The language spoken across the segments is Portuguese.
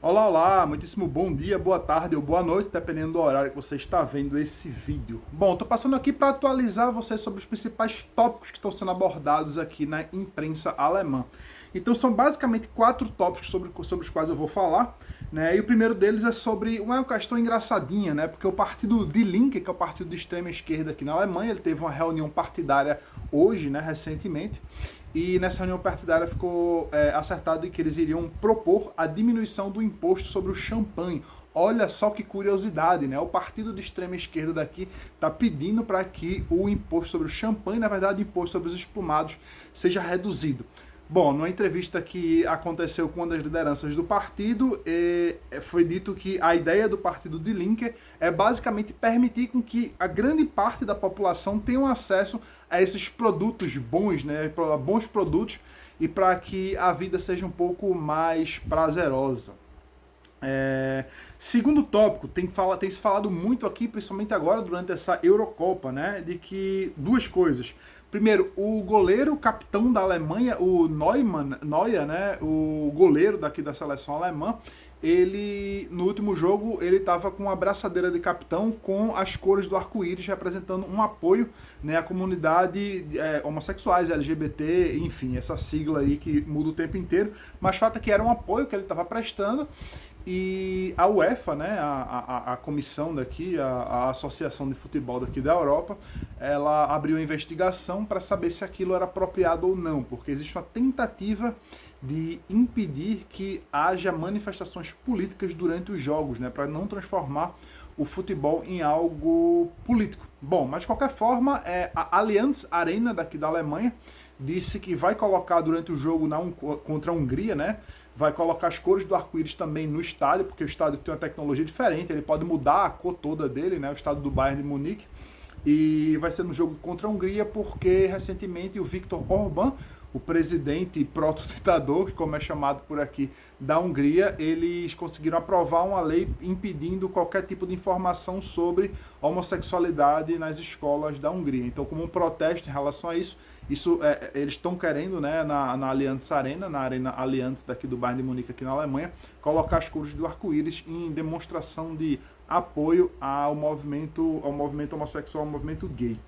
Olá, olá, muitíssimo bom dia, boa tarde ou boa noite, dependendo do horário que você está vendo esse vídeo. Bom, estou passando aqui para atualizar você sobre os principais tópicos que estão sendo abordados aqui na imprensa alemã. Então são basicamente 4 tópicos sobre os quais eu vou falar, né? E o primeiro deles é sobre uma questão engraçadinha, né? Porque o partido Die Linke, que é o partido de extrema esquerda aqui na Alemanha, ele teve uma reunião partidária hoje, né, recentemente, e nessa reunião partidária ficou acertado que eles iriam propor a diminuição do imposto sobre o champanhe. Olha só que curiosidade, né? O partido de extrema esquerda daqui está pedindo para que o imposto sobre o champanhe, na verdade, o imposto sobre os espumados, seja reduzido. Bom, numa entrevista que aconteceu com uma das lideranças do partido, foi dito que a ideia do partido de Linke é basicamente permitir com que a grande parte da população tenha acesso a esses produtos bons, né, bons produtos, e para que a vida seja um pouco mais prazerosa. Segundo tópico, tem se falado muito aqui, principalmente agora durante essa Eurocopa, né, de que duas coisas. Primeiro, o goleiro capitão da Alemanha, o Neuer, né, o goleiro daqui da seleção alemã, ele no último jogo ele estava com a braçadeira de capitão com as cores do arco-íris, representando um apoio, né, à comunidade homossexuais, LGBT, enfim, essa sigla aí que muda o tempo inteiro, mas o fato é que era um apoio que ele estava prestando. E a UEFA, né, a comissão daqui, a Associação de Futebol daqui da Europa, ela abriu uma investigação para saber se aquilo era apropriado ou não, porque existe uma tentativa de impedir que haja manifestações políticas durante os jogos, né, para não transformar o futebol em algo político. Bom, mas de qualquer forma, a Allianz Arena daqui da Alemanha disse que vai colocar durante o jogo contra a Hungria, né, vai colocar as cores do arco-íris também no estádio, porque o estádio tem uma tecnologia diferente, ele pode mudar a cor toda dele, né, o estádio do Bayern de Munique, e vai ser no jogo contra a Hungria, porque recentemente o Viktor Orbán, o presidente proto-ditador, como é chamado por aqui, da Hungria, eles conseguiram aprovar uma lei impedindo qualquer tipo de informação sobre homossexualidade nas escolas da Hungria. Então, como um protesto em relação a isso, eles estão querendo, né, na Allianz Arena, na Arena Allianz daqui do Bayern de Munique, aqui na Alemanha, colocar as cores do arco-íris em demonstração de apoio ao movimento homossexual, ao movimento gay.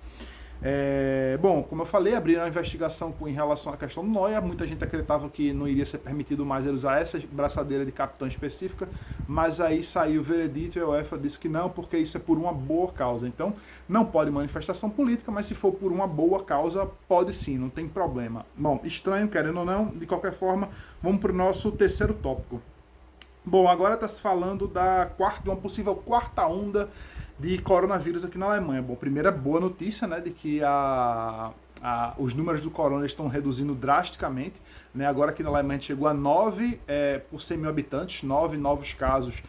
Bom, como eu falei, abriram uma investigação em relação à questão do Neuer. Muita gente acreditava que não iria ser permitido mais ele usar essa braçadeira de capitão específica, mas aí saiu o veredito e a UEFA disse que não, porque isso é por uma boa causa. Então, não pode manifestação política, mas se for por uma boa causa, pode sim, não tem problema. Bom, estranho, querendo ou não, de qualquer forma, vamos para o nosso terceiro tópico. Bom, agora está se falando de uma possível quarta onda de coronavírus aqui na Alemanha. Bom, primeira boa notícia, né, de que os números do corona estão reduzindo drasticamente, né? Agora aqui na Alemanha chegou a 9 por 100 mil habitantes, 9 novos casos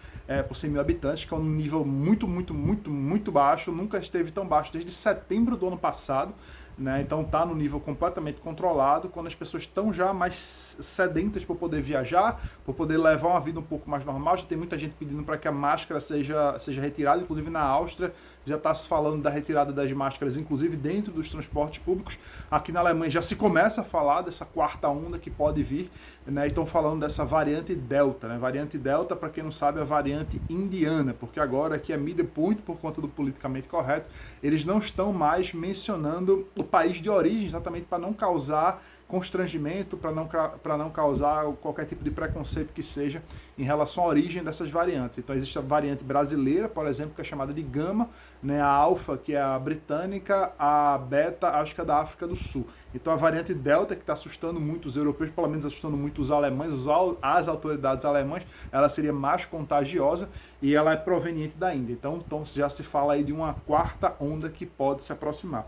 por 100 mil habitantes, que é um nível muito, muito, muito, muito baixo, nunca esteve tão baixo desde setembro do ano passado, né? Então está no nível completamente controlado, quando as pessoas estão já mais sedentas para poder viajar, para poder levar uma vida um pouco mais normal. Já tem muita gente pedindo para que a máscara seja retirada, inclusive na Áustria já está se falando da retirada das máscaras, inclusive dentro dos transportes públicos. Aqui na Alemanha já se começa a falar dessa quarta onda que pode vir, né? E estão falando dessa variante Delta, né? Variante Delta, para quem não sabe, é a variante indiana, porque agora aqui a mídia, muito por conta do politicamente correto, eles não estão mais mencionando o país de origem, exatamente para não causar constrangimento, para não causar qualquer tipo de preconceito que seja em relação à origem dessas variantes. Então existe a variante brasileira, por exemplo, que é chamada de Gama, né, a Alfa, que é a britânica, a Beta, acho que é da África do Sul. Então a variante Delta, que está assustando muito os europeus, pelo menos assustando muito os alemães, as autoridades alemãs, ela seria mais contagiosa e ela é proveniente da Índia. Então já se fala aí de uma quarta onda que pode se aproximar.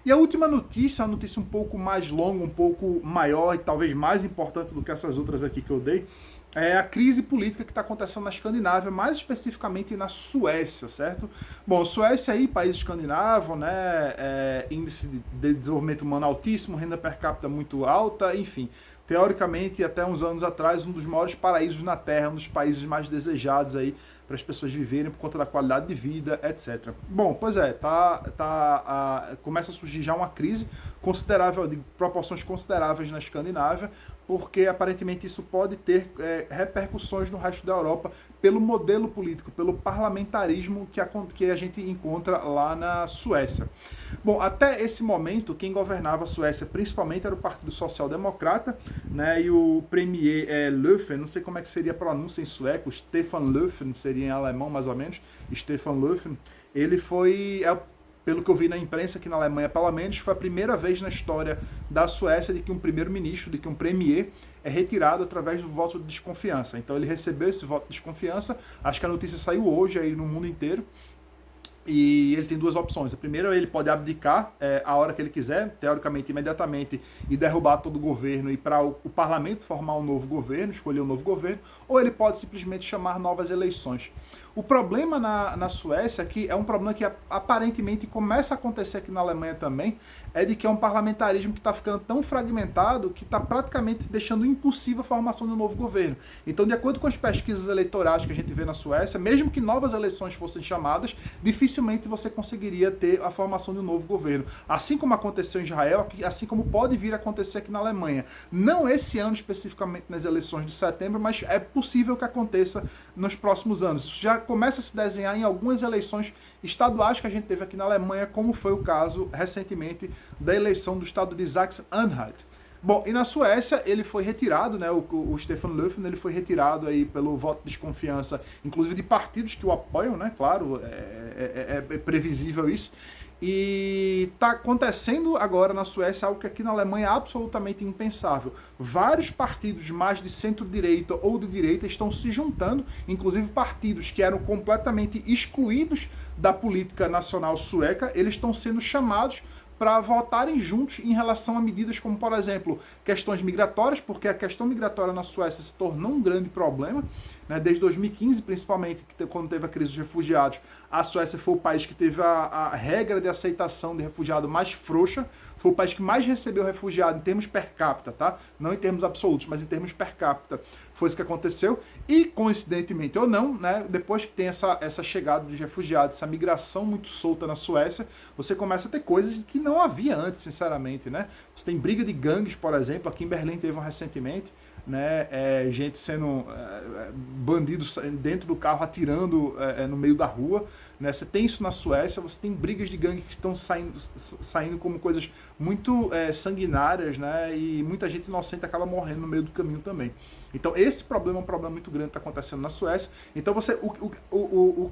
E a última notícia, uma notícia um pouco mais longa, um pouco maior e talvez mais importante do que essas outras aqui que eu dei, é a crise política que está acontecendo na Escandinávia, mais especificamente na Suécia, certo? Bom, Suécia aí, país escandinavo, né, índice de desenvolvimento humano altíssimo, renda per capita muito alta, enfim. Teoricamente, até uns anos atrás, um dos maiores paraísos na Terra, um dos países mais desejados aí para as pessoas viverem por conta da qualidade de vida, etc. Bom, pois começa a surgir já uma crise considerável, de proporções consideráveis na Escandinávia, porque aparentemente isso pode ter repercussões no resto da Europa pelo modelo político, pelo parlamentarismo que a gente encontra lá na Suécia. Bom, até esse momento, quem governava a Suécia principalmente era o Partido Social Democrata, né, e o premier Löfven, não sei como é que seria a pronúncia em sueco, Stefan Löfven, seria em alemão mais ou menos, Stefan Löfven, ele foi, pelo que eu vi na imprensa aqui na Alemanha, pelo menos, foi a primeira vez na história da Suécia de que um primeiro-ministro, de que um premier é retirado através do voto de desconfiança. Então ele recebeu esse voto de desconfiança, acho que a notícia saiu hoje aí no mundo inteiro, e ele tem duas opções. A primeira, ele pode abdicar a hora que ele quiser, teoricamente, imediatamente, e derrubar todo o governo e para o parlamento formar um novo governo, escolher um novo governo, ou ele pode simplesmente chamar novas eleições. O problema na Suécia, que é um problema que aparentemente começa a acontecer aqui na Alemanha também, é de que é um parlamentarismo que está ficando tão fragmentado que está praticamente deixando impossível a formação de um novo governo. Então, de acordo com as pesquisas eleitorais que a gente vê na Suécia, mesmo que novas eleições fossem chamadas, dificilmente você conseguiria ter a formação de um novo governo. Assim como aconteceu em Israel, assim como pode vir a acontecer aqui na Alemanha. Não esse ano especificamente nas eleições de setembro, mas é possível que aconteça nos próximos anos. Isso já começa a se desenhar em algumas eleições estaduais que a gente teve aqui na Alemanha, como foi o caso recentemente da eleição do estado de Sachsen-Anhalt. Bom, e na Suécia ele foi retirado, né, o Stefan Löfven, ele foi retirado aí pelo voto de desconfiança, inclusive de partidos que o apoiam, né, claro, é previsível isso. E está acontecendo agora na Suécia algo que aqui na Alemanha é absolutamente impensável. Vários partidos mais de centro-direita ou de direita estão se juntando, inclusive partidos que eram completamente excluídos da política nacional sueca, eles estão sendo chamados para votarem juntos em relação a medidas como, por exemplo, questões migratórias, porque a questão migratória na Suécia se tornou um grande problema, né? Desde 2015, principalmente, quando teve a crise dos refugiados, a Suécia foi o país que teve a regra de aceitação de refugiado mais frouxa, foi o país que mais recebeu refugiado em termos per capita, tá? Não em termos absolutos, mas em termos per capita. Foi isso que aconteceu. E, coincidentemente ou não, né, depois que tem essa chegada dos refugiados, essa migração muito solta na Suécia, você começa a ter coisas que não havia antes, sinceramente, né? Você tem briga de gangues, por exemplo, aqui em Berlim teve um recentemente, né, gente sendo bandidos dentro do carro atirando no meio da rua, né? Você tem isso na Suécia, você tem brigas de gangue que estão saindo como coisas muito sanguinárias, né? E muita gente inocente acaba morrendo no meio do caminho também. Então esse problema é um problema muito grande que está acontecendo na Suécia. Então o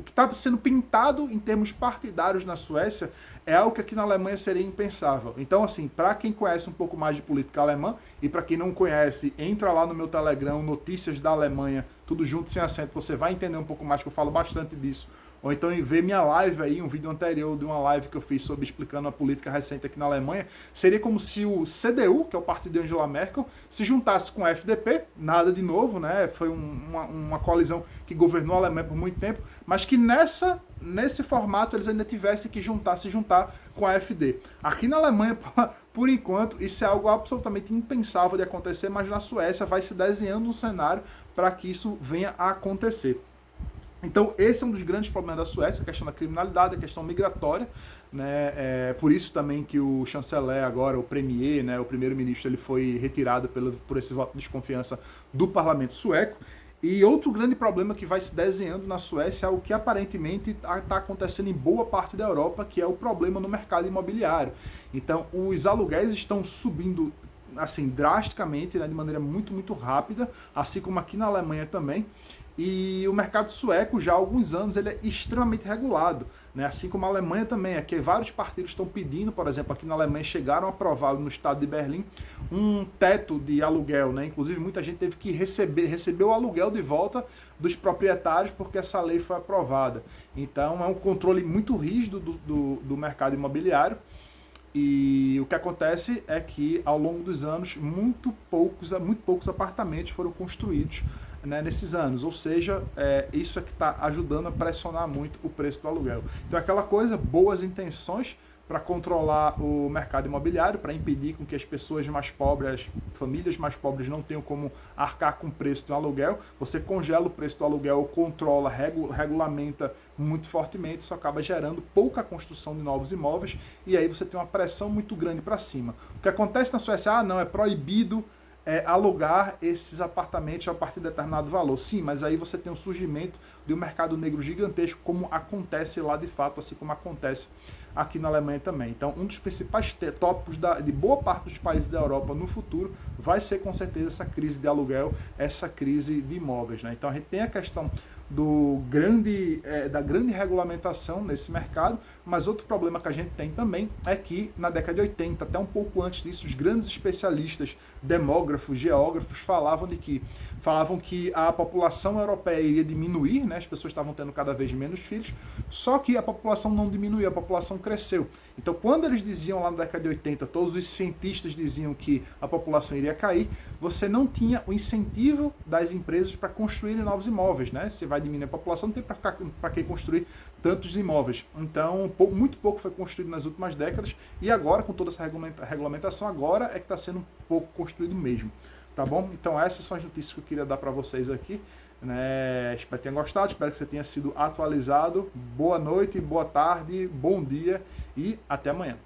que está sendo pintado em termos partidários na Suécia é algo que aqui na Alemanha seria impensável. Então, assim, para quem conhece um pouco mais de política alemã, e para quem não conhece, entra lá no meu Telegram, Notícias da Alemanha, tudo junto sem acento, você vai entender um pouco mais, que eu falo bastante disso. Ou então ver minha live aí, um vídeo anterior de uma live que eu fiz sobre explicando a política recente aqui na Alemanha. Seria como se o CDU, que é o partido de Angela Merkel, se juntasse com a FDP, nada de novo, né? Foi uma coalizão que governou a Alemanha por muito tempo, mas que nesse formato eles ainda tivessem que se juntar com a AfD. Aqui na Alemanha, por enquanto, isso é algo absolutamente impensável de acontecer, mas na Suécia vai se desenhando um cenário para que isso venha a acontecer. Então, esse é um dos grandes problemas da Suécia, a questão da criminalidade, a questão migratória, né? Por isso também que o chanceler agora, o premier, né, o primeiro-ministro, ele foi retirado por esse voto de desconfiança do parlamento sueco. E outro grande problema que vai se desenhando na Suécia é o que aparentemente está acontecendo em boa parte da Europa, que é o problema no mercado imobiliário. Então, os aluguéis estão subindo assim drasticamente, né, de maneira muito, muito rápida, assim como aqui na Alemanha também. E o mercado sueco, já há alguns anos, ele é extremamente regulado, né? Assim como a Alemanha também. Aqui vários partidos estão pedindo, por exemplo, aqui na Alemanha chegaram a aprovar no estado de Berlim um teto de aluguel, né? Inclusive muita gente teve que receber o aluguel de volta dos proprietários porque essa lei foi aprovada. Então é um controle muito rígido do mercado imobiliário. E o que acontece é que ao longo dos anos muito poucos apartamentos foram construídos, né, nesses anos, ou seja, isso é que está ajudando a pressionar muito o preço do aluguel. Então aquela coisa, boas intenções para controlar o mercado imobiliário, para impedir com que as pessoas mais pobres, famílias mais pobres não tenham como arcar com o preço do aluguel. Você congela o preço do aluguel, controla, regulamenta muito fortemente, isso acaba gerando pouca construção de novos imóveis e aí você tem uma pressão muito grande para cima. O que acontece na Suécia, não, é proibido alugar esses apartamentos a partir de determinado valor. Sim, mas aí você tem um surgimento de um mercado negro gigantesco, como acontece lá de fato, assim como acontece aqui na Alemanha também. Então, um dos principais tópicos de boa parte dos países da Europa no futuro vai ser com certeza essa crise de aluguel, essa crise de imóveis, né? Então a gente tem a questão da grande regulamentação nesse mercado, mas outro problema que a gente tem também é que na década de 80, até um pouco antes disso, os grandes especialistas, demógrafos, geógrafos, falavam que a população europeia iria diminuir, né? As pessoas estavam tendo cada vez menos filhos, só que a população não diminuiu, a população cresceu. Então, quando eles diziam lá na década de 80, todos os cientistas diziam que a população iria cair, você não tinha o incentivo das empresas para construírem novos imóveis, né? Você vai diminuir a população, não tem para que construir tantos imóveis. Então, muito pouco foi construído nas últimas décadas e agora, com toda essa regulamentação, agora é que está sendo um pouco construído mesmo. Tá bom? Então, essas são as notícias que eu queria dar para vocês aqui. Né? Espero que tenham gostado, espero que você tenha sido atualizado. Boa noite, boa tarde, bom dia e até amanhã.